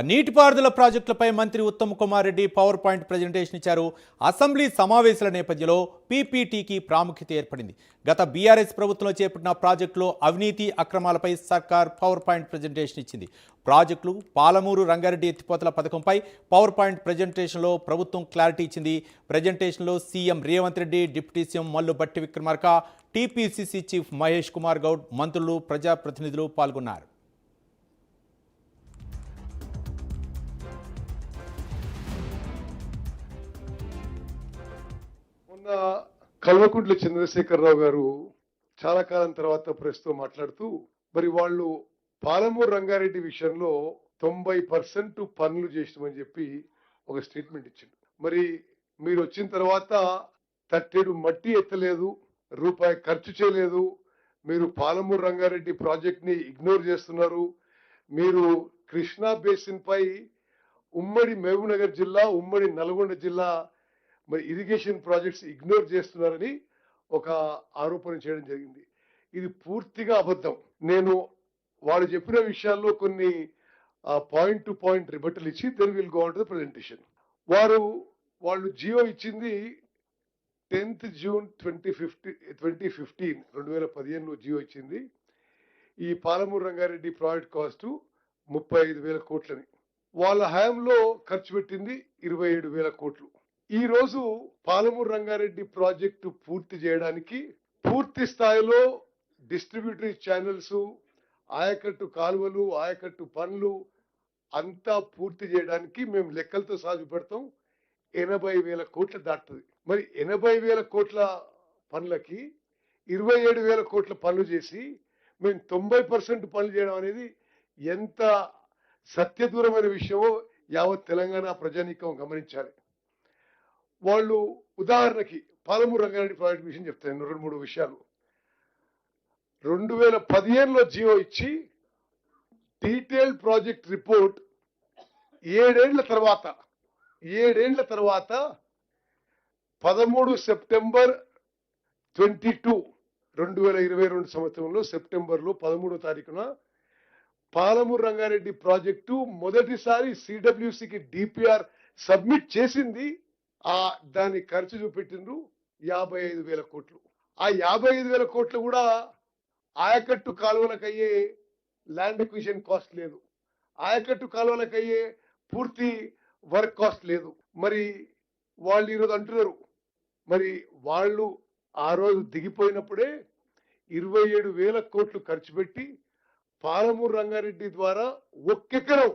నీటిపారుదల ప్రాజెక్టులపై మంత్రి Uttam Kumar Reddy power point presentation ఇచ్చారు. అసెంబ్లీ సమావేశాల నేపథ్యంలో పీపీటీకి ప్రాముఖ్యత ఏర్పడింది. గత బీఆర్ఎస్ ప్రభుత్వంలో చేపట్టిన ప్రాజెక్టులో అవినీతి అక్రమాలపై సర్కార్ పవర్ పాయింట్ ప్రజెంటేషన్ ఇచ్చింది. ప్రాజెక్టులు పాలమూరు రంగారెడ్డి ఎత్తిపోతల పథకంపై పవర్ పాయింట్ ప్రజెంటేషన్లో ప్రభుత్వం క్లారిటీ ఇచ్చింది. ప్రజెంటేషన్లో CM Revanth Reddy, deputy CM Mallu Bhatti Vikramarka, TPCC chief Mahesh Kumar Goud, మంత్రులు, ప్రజాప్రతినిధులు పాల్గొన్నారు. మొన్న కల్వకుంట్ల చంద్రశేఖరరావు గారు చాలా కాలం తర్వాత ప్రెస్ తో మాట్లాడుతూ మరి వాళ్ళు పాలమూరు రంగారెడ్డి విషయంలో 90% పనులు చేసినామని చెప్పి ఒక స్టేట్మెంట్ ఇచ్చిండు. మరి మీరు వచ్చిన తర్వాత తట్టెడు మట్టి ఎత్తలేదు, రూపాయి ఖర్చు చేయలేదు, మీరు పాలమూరు రంగారెడ్డి ప్రాజెక్ట్ ని ఇగ్నోర్ చేస్తున్నారు, మీరు కృష్ణా బేసిన్ పై ఉమ్మడి మహబూబ్నగర్ జిల్లా, ఉమ్మడి నల్గొండ జిల్లా మరి ఇరిగేషన్ ప్రాజెక్ట్స్ ఇగ్నోర్ చేస్తున్నారని ఒక ఆరోపణ చేయడం జరిగింది. ఇది పూర్తిగా అబద్ధం. నేను వాళ్ళు చెప్పిన విషయాల్లో కొన్ని పాయింట్ టు పాయింట్ రిబట్టలు ఇచ్చి then will go on to the presentation. వాళ్ళు జియో ఇచ్చింది 10th June 2015 జియో ఇచ్చింది. ఈ పాలమూరు రంగారెడ్డి ప్రాజెక్ట్ కాస్ట్ 35,000 కోట్లని. వాళ్ళ హయాంలో ఖర్చు పెట్టింది 27,000 కోట్లు. ఈ రోజు పాలమూరు రంగారెడ్డి ప్రాజెక్టు పూర్తి చేయడానికి పూర్తి స్థాయిలో డిస్ట్రిబ్యూటరీ ఛానల్స్, ఆయకట్టు కాలువలు, ఆయకట్టు పనులు అంతా పూర్తి చేయడానికి మేము లెక్కలతో సాగు పెడతాం 80,000 కోట్లు దాటుతుంది. మరి 80,000 కోట్ల పనులకి 27,000 కోట్ల పనులు చేసి మేము 90% పనులు చేయడం అనేది ఎంత సత్యదూరమైన విషయమో యావత్ తెలంగాణ ప్రజానీకం గమనించాలి. వాళ్ళు ఉదాహరణకి పాలమూరు రంగారెడ్డి ప్రాజెక్ట్ విషయం చెప్తాను. 2-3 విషయాలు. 2015లో జియో ఇచ్చి డీటెయిల్డ్ ప్రాజెక్ట్ రిపోర్ట్ 7 ఏళ్ల తర్వాత 13 సెప్టెంబర్ 2022 సంవత్సరంలో సెప్టెంబర్లో 13వ తారీఖున పాలమూరు రంగారెడ్డి ప్రాజెక్టు మొదటిసారి సిడబ్ల్యూసికి డిపిఆర్ సబ్మిట్ చేసింది. దాని ఖర్చు చూపెట్టిండ్రు 55,000 కోట్లు. ఆ 55,000 కోట్లు కూడా ఆయకట్టు కాలువలకు అయ్యే ల్యాండ్ ఎక్విజిషన్ కాస్ట్ లేదు, ఆయకట్టు కాలువలకు అయ్యే పూర్తి వర్క్ కాస్ట్ లేదు. మరి వాళ్ళు ఈరోజు అంటున్నారు, మరి వాళ్ళు ఆ రోజు దిగిపోయినప్పుడే 27,000 కోట్లు ఖర్చు పెట్టి పాలమూరు రంగారెడ్డి ద్వారా ఒక్కెకరం